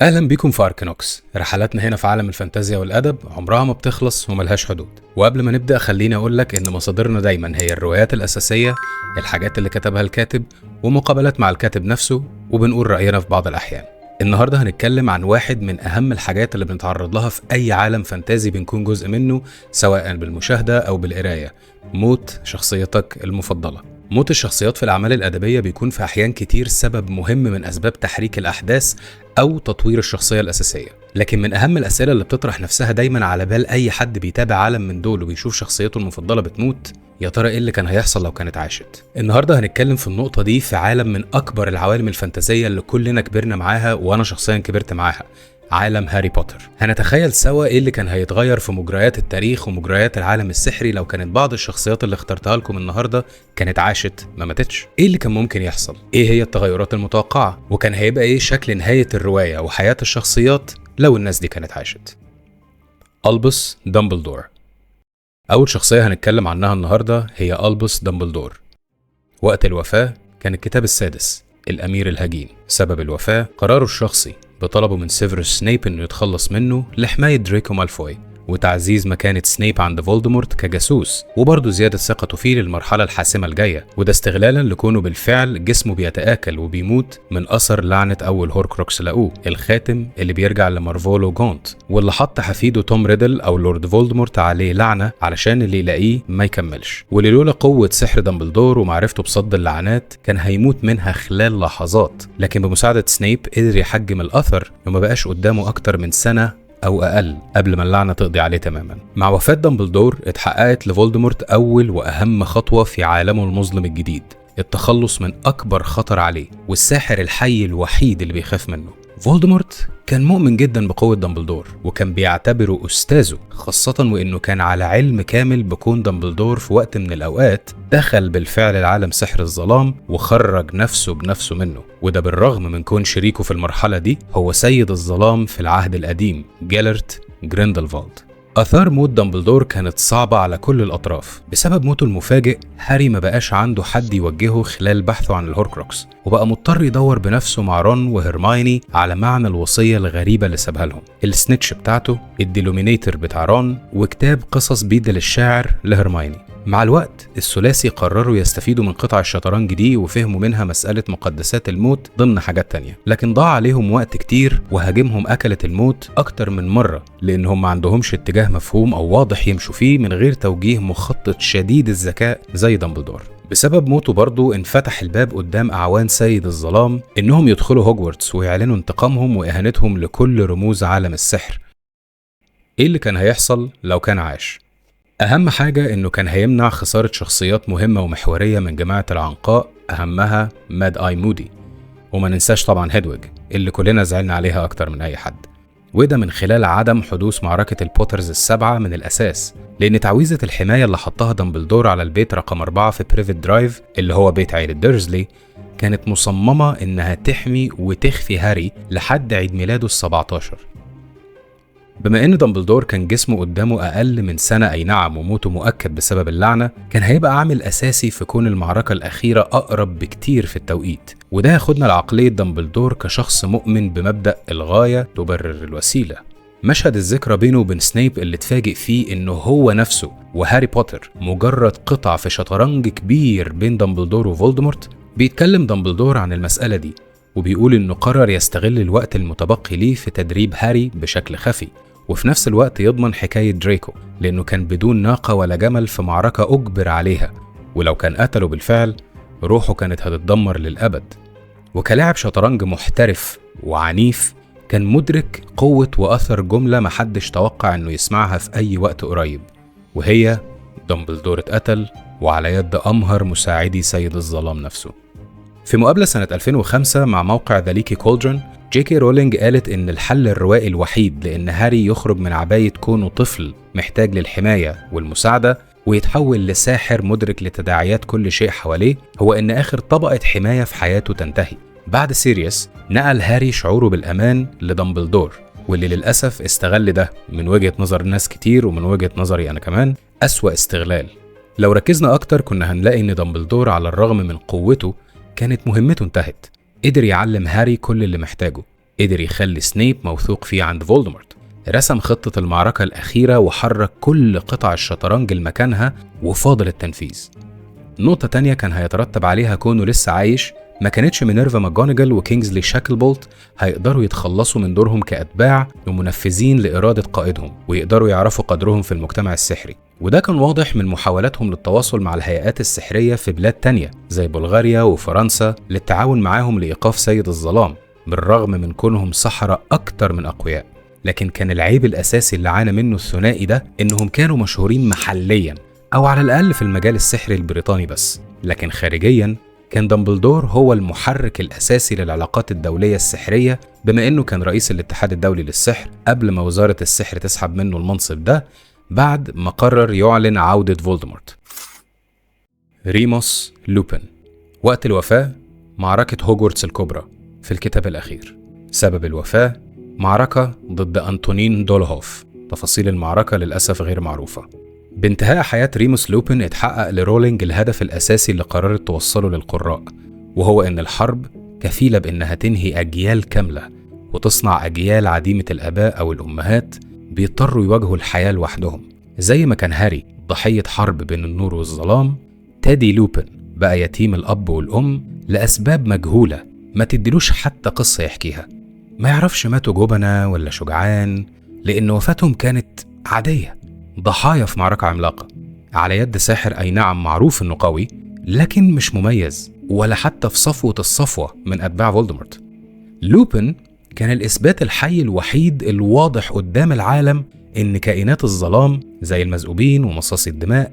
أهلا بيكم في أركنوكس. رحلاتنا هنا في عالم الفانتازيا والأدب عمرها ما بتخلص وملهاش حدود. وقبل ما نبدأ خليني أقولك إن مصادرنا دايما هي الروايات الأساسية، الحاجات اللي كتبها الكاتب، ومقابلات مع الكاتب نفسه، وبنقول رأينا في بعض الأحيان. النهاردة هنتكلم عن واحد من أهم الحاجات اللي بنتعرض لها في أي عالم فانتازي بنكون جزء منه، سواء بالمشاهدة أو بالقراية: موت شخصيتك المفضلة. موت الشخصيات في الأعمال الأدبية بيكون في أحيان كتير سبب مهم من أسباب تحريك الأحداث أو تطوير الشخصية الأساسية. لكن من أهم الأسئلة اللي بتطرح نفسها دايما على بال أي حد بيتابع عالم من دول وبيشوف شخصيته المفضلة بتموت: يا ترى إيه اللي كان هيحصل لو كانت عاشت؟ النهاردة هنتكلم في النقطة دي في عالم من أكبر العوالم الفانتازية اللي كلنا كبرنا معاها، وأنا شخصيا كبرت معاها، عالم هاري بوتر. هنتخيل سوا ايه اللي كان هيتغير في مجريات التاريخ ومجريات العالم السحري لو كانت بعض الشخصيات اللي اخترتها لكم النهارده كانت عاشت ما ماتتش. ايه اللي كان ممكن يحصل؟ ايه هي التغيرات المتوقعة؟ وكان هيبقى ايه شكل نهاية الرواية وحياة الشخصيات لو الناس دي كانت عاشت؟ ألبوس دامبلدور. اول شخصية هنتكلم عنها النهارده هي ألبوس دامبلدور. وقت الوفاة كان الكتاب السادس، الأمير الهجين. سبب الوفاة قراره الشخصي بطلبه من سيفيروس سنيب انه يتخلص منه لحماية دريكو مالفوي، وتعزيز مكانة سنيب عند فولدمورت كجاسوس، وبرضه زيادة ثقته فيه للمرحلة الحاسمة الجاية، وده استغلالا لكونه بالفعل جسمه بيتآكل وبيموت من أثر لعنة أول هوركروكس لقوه، الخاتم اللي بيرجع لمارفولو جونت، واللي حط حفيده توم ريدل أو لورد فولدمورت عليه لعنة علشان اللي يلاقيه ما يكملش، واللي لولا قوة سحر دامبلدور ومعرفته بصد اللعنات كان هيموت منها خلال لحظات. لكن بمساعدة سنيب قدر يحجم الأثر وما بقاش قدامه أكتر من سنة أو أقل قبل ما اللعنة تقضي عليه تماما. مع وفاة دامبلدور اتحققت لفولدمورت أول وأهم خطوة في عالمه المظلم الجديد: التخلص من أكبر خطر عليه والساحر الحي الوحيد اللي بيخاف منه. فولدمورت كان مؤمن جدا بقوة دامبلدور وكان بيعتبره أستاذه، خاصة وإنه كان على علم كامل بكون دامبلدور في وقت من الأوقات دخل بالفعل العالم سحر الظلام وخرج نفسه بنفسه منه، وده بالرغم من كون شريكه في المرحلة دي هو سيد الظلام في العهد القديم جيلرت جريندلفالد. آثار موت دامبلدور كانت صعبة على كل الأطراف. بسبب موته المفاجئ هاري ما بقاش عنده حد يوجهه خلال بحثه عن الهوركروكس، وبقى مضطر يدور بنفسه مع رون وهرمايني على معنى الوصية الغريبة اللي سابها لهم: السنيتش بتاعته، الديلومينيتر بتاع رون، وكتاب قصص بيدل الشاعر لهرمايني. مع الوقت الثلاثي قرروا يستفيدوا من قطع الشطرنج دي وفهموا منها مسألة مقدسات الموت ضمن حاجات تانية، لكن ضاع عليهم وقت كتير وهاجمهم أكلة الموت أكتر من مرة لأنهم ما عندهمش اتجاه مفهوم أو واضح يمشوا فيه من غير توجيه مخطط شديد الذكاء زي دامبلدور. بسبب موته برضه انفتح الباب قدام أعوان سيد الظلام إنهم يدخلوا هوجورتس ويعلنوا انتقامهم وإهانتهم لكل رموز عالم السحر. إيه اللي كان هيحصل لو كان عاش؟ أهم حاجة إنه كان هيمنع خسارة شخصيات مهمة ومحورية من جماعة العنقاء، أهمها ماد آي مودي، وما ننساش طبعا هيدويج اللي كلنا زعلنا عليها أكتر من أي حد، وده من خلال عدم حدوث معركة البوترز السبعة من الأساس، لأن تعويذة الحماية اللي حطها دامبلدور على البيت رقم 4 في بريفت درايف اللي هو بيت عيلة ديرزلي كانت مصممة إنها تحمي وتخفي هاري لحد عيد ميلاده ال17. بما ان دامبلدور كان جسمه قدامه اقل من سنة اي نعم وموته مؤكد بسبب اللعنة، كان هيبقى عامل اساسي في كون المعركة الاخيرة اقرب بكتير في التوقيت، وده ياخدنا لعقلية دامبلدور كشخص مؤمن بمبدأ الغاية تبرر الوسيلة. مشهد الذكرى بينه وبين سنيب اللي اتفاجئ فيه انه هو نفسه وهاري بوتر مجرد قطع في شطرنج كبير بين دامبلدور وفولدمورت، بيتكلم دامبلدور عن المسألة دي وبيقول انه قرر يستغل الوقت المتبقي ليه في تدريب هاري بشكل خفي، وفي نفس الوقت يضمن حكاية دريكو لأنه كان بدون ناقة ولا جمل في معركة أجبر عليها، ولو كان قتله بالفعل روحه كانت هتتدمر للأبد. وكلاعب شطرنج محترف وعنيف كان مدرك قوة وأثر جملة محدش توقع أنه يسمعها في أي وقت قريب، وهي دامبلدور اتقتل وعلى يد أمهر مساعدي سيد الظلام نفسه. في مقابلة سنة 2005 مع موقع ذا ليكي كولدرون، جي كي رولينج قالت إن الحل الروائي الوحيد لإن هاري يخرج من عباية كونه طفل محتاج للحماية والمساعدة ويتحول لساحر مدرك لتداعيات كل شيء حواليه هو إن آخر طبقة حماية في حياته تنتهي. بعد سيريوس نقل هاري شعوره بالأمان لدامبلدور، واللي للأسف استغل ده من وجهة نظر ناس كتير ومن وجهة نظري أنا كمان أسوأ استغلال. لو ركزنا أكتر كنا هنلاقي إن دامبلدور على الرغم من قوته كانت مهمته انتهت. قدر يعلم هاري كل اللي محتاجه، قدر يخلي سنيب موثوق فيه عند فولدمورت، رسم خطة المعركة الأخيرة وحرك كل قطع الشطرنج لمكانها وفاضل التنفيذ. نقطة تانية كان هيترتب عليها كونه لسه عايش، ما كانتش مينيرفا ماجونيجل وكينجزلي شاكلبولت هيقدروا يتخلصوا من دورهم كأتباع ومنفذين لإرادة قائدهم ويقدروا يعرفوا قدرهم في المجتمع السحري. وده كان واضح من محاولاتهم للتواصل مع الهيئات السحرية في بلاد تانية زي بلغاريا وفرنسا للتعاون معاهم لإيقاف سيد الظلام، بالرغم من كونهم سحرة أكتر من أقوياء. لكن كان العيب الأساسي اللي عانى منه الثنائي ده إنهم كانوا مشهورين محلياً أو على الأقل في المجال السحري البريطاني بس، لكن خارجياً كان دامبلدور هو المحرك الأساسي للعلاقات الدولية السحرية، بما إنه كان رئيس الاتحاد الدولي للسحر قبل ما وزارة السحر تسحب منه المنصب ده بعد ما قرر يعلن عودة فولدمورت. ريموس لوبين. وقت الوفاة معركة هوجورتس الكبرى في الكتاب الأخير. سبب الوفاة معركة ضد أنتونين دولهوف، تفاصيل المعركة للأسف غير معروفة. بانتهاء حياة ريموس لوبين اتحقق لرولينج الهدف الأساسي اللي قررت توصله للقراء، وهو إن الحرب كفيلة بإنها تنهي أجيال كاملة وتصنع أجيال عديمة الآباء أو الأمهات بيضطروا يواجهوا الحياة لوحدهم. زي ما كان هاري ضحية حرب بين النور والظلام، تادي لوبين بقى يتيم الأب والأم لأسباب مجهولة ما تدلوش حتى قصة يحكيها. ما يعرفش ماتوا جبنة ولا شجعان، لأن وفاتهم كانت عادية، ضحايا في معركة عملاقة على يد ساحر أي نعم معروف إنه قوي لكن مش مميز ولا حتى في صفوة الصفوة من أتباع فولدمورت. لوبين كان الإثبات الحي الوحيد الواضح قدام العالم إن كائنات الظلام زي المذئوبين ومصاصي الدماء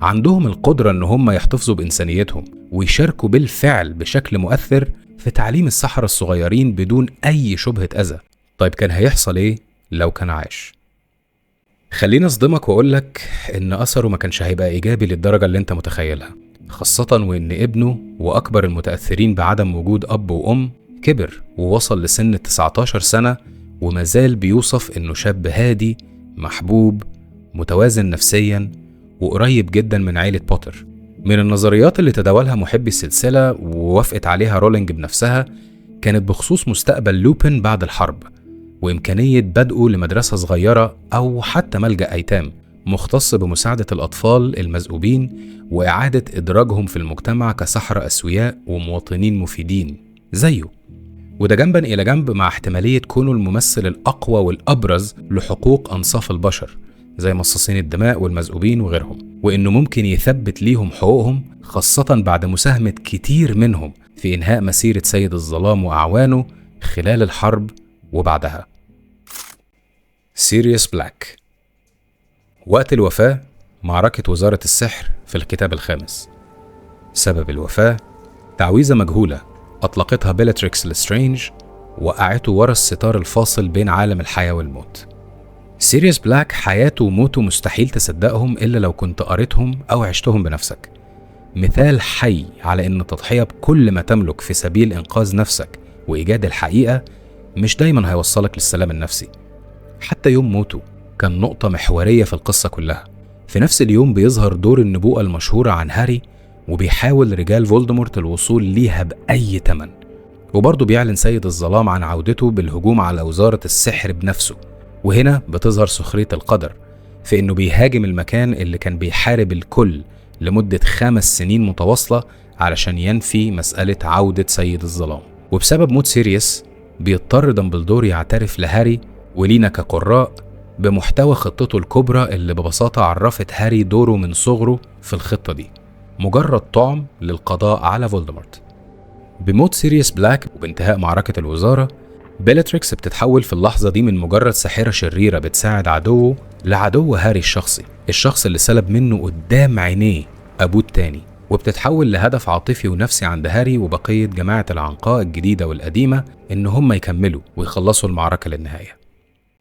عندهم القدرة إن هم يحتفظوا بإنسانيتهم ويشاركوا بالفعل بشكل مؤثر في تعليم السحرة الصغيرين بدون أي شبهة أذى. طيب كان هيحصل إيه لو كان عايش؟ خليني أصدمك وأقولك إن أثره ما كانش هيبقى إيجابي للدرجة اللي أنت متخيلها، خاصة وإن ابنه وأكبر المتأثرين بعدم وجود أب وأم كبر ووصل لسن 19 سنة وما زال بيوصف إنه شاب هادي محبوب متوازن نفسيا وقريب جدا من عائلة بوتر. من النظريات اللي تداولها محبي السلسلة ووافقت عليها رولينج بنفسها كانت بخصوص مستقبل لوبين بعد الحرب وإمكانية بدءه لمدرسة صغيرة أو حتى ملجأ أيتام مختص بمساعدة الأطفال المذئوبين وإعادة إدراجهم في المجتمع كسحرة أسوياء ومواطنين مفيدين زيه، وده جنبا إلى جنب مع احتمالية كونه الممثل الأقوى والأبرز لحقوق أنصاف البشر زي مصاصين الدماء والمذئوبين وغيرهم، وإنه ممكن يثبت ليهم حقوقهم خاصة بعد مساهمة كتير منهم في إنهاء مسيرة سيد الظلام وأعوانه خلال الحرب وبعدها. سيريوس بلاك. وقت الوفاة معركة وزارة السحر في الكتاب الخامس. سبب الوفاة تعويذة مجهولة أطلقتها بيلاتريكس لسترينج وقعته ورا الستار الفاصل بين عالم الحياة والموت. سيريوس بلاك حياته وموته مستحيل تصدقهم إلا لو كنت قريتهم أو عشتهم بنفسك. مثال حي على إن التضحية بكل ما تملك في سبيل إنقاذ نفسك وإيجاد الحقيقة مش دايما هيوصلك للسلام النفسي. حتى يوم موته كان نقطة محورية في القصة كلها. في نفس اليوم بيظهر دور النبوءة المشهورة عن هاري وبيحاول رجال فولدمورت الوصول ليها بأي تمن، وبرضه بيعلن سيد الظلام عن عودته بالهجوم على وزارة السحر بنفسه. وهنا بتظهر سخرية القدر في إنه بيهاجم المكان اللي كان بيحارب الكل لمدة 5 سنين متواصلة علشان ينفي مسألة عودة سيد الظلام. وبسبب موت سيريوس بيضطر دامبلدور يعترف لهاري ولينا كقراء بمحتوى خطته الكبرى اللي ببساطة عرفت هاري دوره من صغره في الخطة دي، مجرد طعم للقضاء على فولدمورت. بموت سيريوس بلاك وبانتهاء معركة الوزارة، بيلاتريكس بتتحول في اللحظة دي من مجرد ساحرة شريرة بتساعد عدوه لعدو هاري الشخصي، الشخص اللي سلب منه قدام عينيه أبوه التاني، وبتتحول لهدف عاطفي ونفسي عند هاري وبقية جماعة العنقاء الجديدة والقديمة إن هم يكملوا ويخلصوا المعركة للنهاية.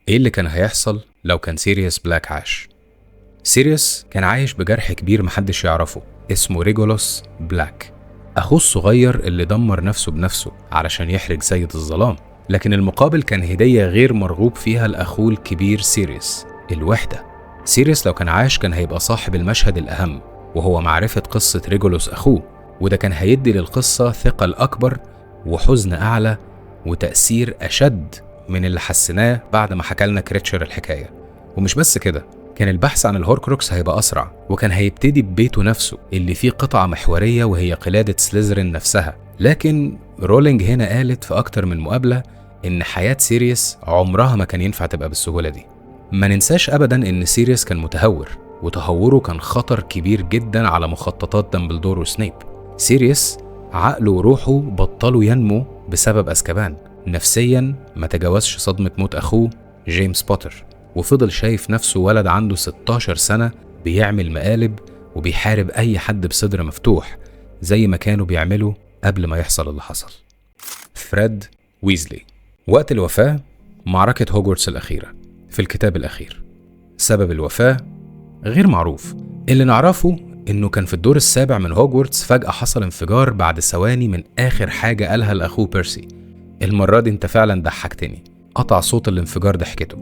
إيه اللي كان هيحصل لو كان سيريوس بلاك عاش؟ سيريوس كان عايش بجرح كبير محدش يعرفه اسمه ريجولوس بلاك، أخوه الصغير اللي دمر نفسه بنفسه علشان يحرج سيد الظلام، لكن المقابل كان هدية غير مرغوب فيها لأخوه الكبير سيريوس، الوحدة. سيريوس لو كان عاش كان هيبقى صاحب المشهد الأهم وهو معرفة قصة ريجولوس أخوه، وده كان هيدي للقصة ثقل أكبر وحزن أعلى وتأثير أشد من اللي حسناه بعد ما حكالنا كريتشر الحكاية. ومش بس كده، كان البحث عن الهوركروكس هيبقى أسرع، وكان هيبتدي ببيته نفسه اللي فيه قطعة محورية وهي قلادة سليزرين نفسها. لكن رولينج هنا قالت في أكتر من مقابلة إن حياة سيريوس عمرها ما كان ينفع تبقى بالسهولة دي. ما ننساش أبدا إن سيريوس كان متهور، وتهوره كان خطر كبير جدا على مخططات دامبلدور وسنيب. سيريوس عقله وروحه بطلوا ينمو بسبب أزكبان. نفسيا ما تجاوزش صدمة موت أخوه جيمس بوتر، وفضل شايف نفسه ولد عنده 16 سنة بيعمل مقالب وبيحارب أي حد بصدر مفتوح زي ما كانوا بيعملوا قبل ما يحصل اللي حصل. فريد ويزلي. وقت الوفاة معركة هوجورتس الأخيرة في الكتاب الأخير. سبب الوفاة غير معروف. اللي نعرفه إنه كان في الدور السابع من هوجورتس فجأة حصل انفجار بعد ثواني من آخر حاجة قالها لأخوه بيرسي. المرة دي انت فعلا ضحكتني. قطع صوت الانفجار ضحكته.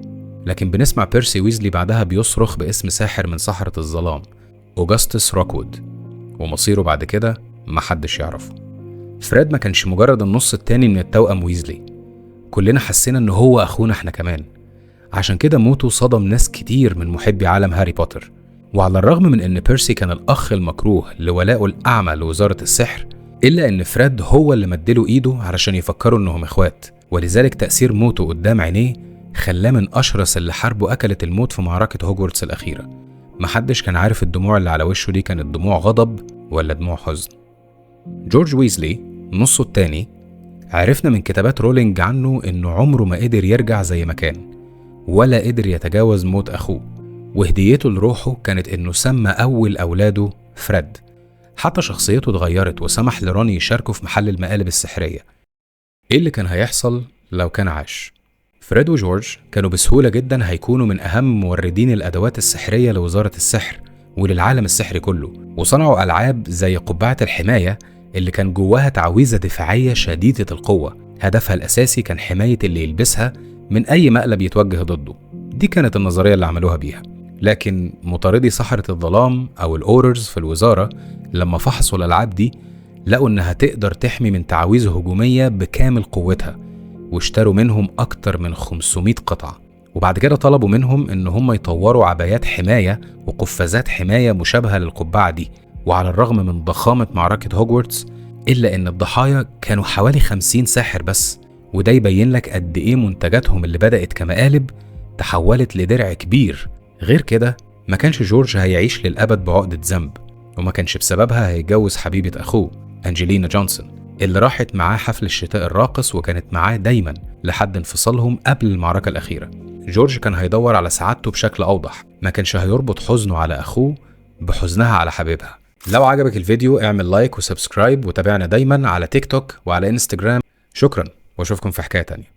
لكن بنسمع بيرسي ويزلي بعدها بيصرخ باسم ساحر من سحرة الظلام، أوغسطس روكوود، ومصيره بعد كده محدش يعرفه. فريد ما كانش مجرد النص التاني من التوأم ويزلي، كلنا حسينا انه هو اخونا احنا كمان. عشان كده موته صدم ناس كتير من محبي عالم هاري بوتر. وعلى الرغم من ان بيرسي كان الاخ المكروه لولائه الاعمى لوزارة السحر، الا ان فريد هو اللي مدله ايده علشان يفكروا انهم اخوات، ولذلك تأثير موته قدام عينيه خلاه من اشرس اللي حاربوا اكلت الموت في معركة هوجورتس الاخيرة. محدش كان عارف الدموع اللي على وشه دي كانت دموع غضب ولا دموع حزن. جورج ويزلي نصه التاني عرفنا من كتابات رولينج عنه انه عمره ما قدر يرجع زي ما كان، ولا قدر يتجاوز موت اخوه، وهديته لروحه كانت انه سمى اول اولاده فريد. حتى شخصيته اتغيرت وسمح لروني يشاركه في محل المقالب السحرية. ايه اللي كان هيحصل لو كان عاش؟ فريد وجورج كانوا بسهولة جدا هيكونوا من اهم موردين الادوات السحرية لوزارة السحر وللعالم السحري كله، وصنعوا العاب زي قبعة الحماية اللي كان جواها تعويذة دفاعية شديدة القوة، هدفها الأساسي كان حماية اللي يلبسها من أي مقلب يتوجه ضده. دي كانت النظرية اللي عملوها بيها. لكن مطاردي سحرة الظلام أو الأوررز في الوزارة لما فحصوا الألعاب دي لقوا إنها تقدر تحمي من تعويذ هجومية بكامل قوتها، واشتروا منهم أكتر من 500 قطعة. وبعد كده طلبوا منهم إن هم يطوروا عبايات حماية وقفازات حماية مشابهة للقبعة دي. وعلى الرغم من ضخامة معركة هوجورتس إلا إن الضحايا كانوا حوالي 50 ساحر بس، وده يبين لك قد إيه منتجاتهم اللي بدأت كمقالب تحولت لدرع كبير. غير كده ما كانش جورج هيعيش للأبد بعقدة ذنب، وما كانش بسببها هيتجوز حبيبة أخوه أنجلينا جونسون اللي راحت معاه حفل الشتاء الراقص وكانت معاه دايما لحد انفصالهم قبل المعركة الأخيرة. جورج كان هيدور على سعادته بشكل أوضح، ما كانش هيربط حزنه على أخوه بحزنها على حبيبها. لو عجبك الفيديو اعمل لايك وسبسكرايب وتابعنا دايما على تيك توك وعلى انستجرام. شكرا واشوفكم في حكاية تانية.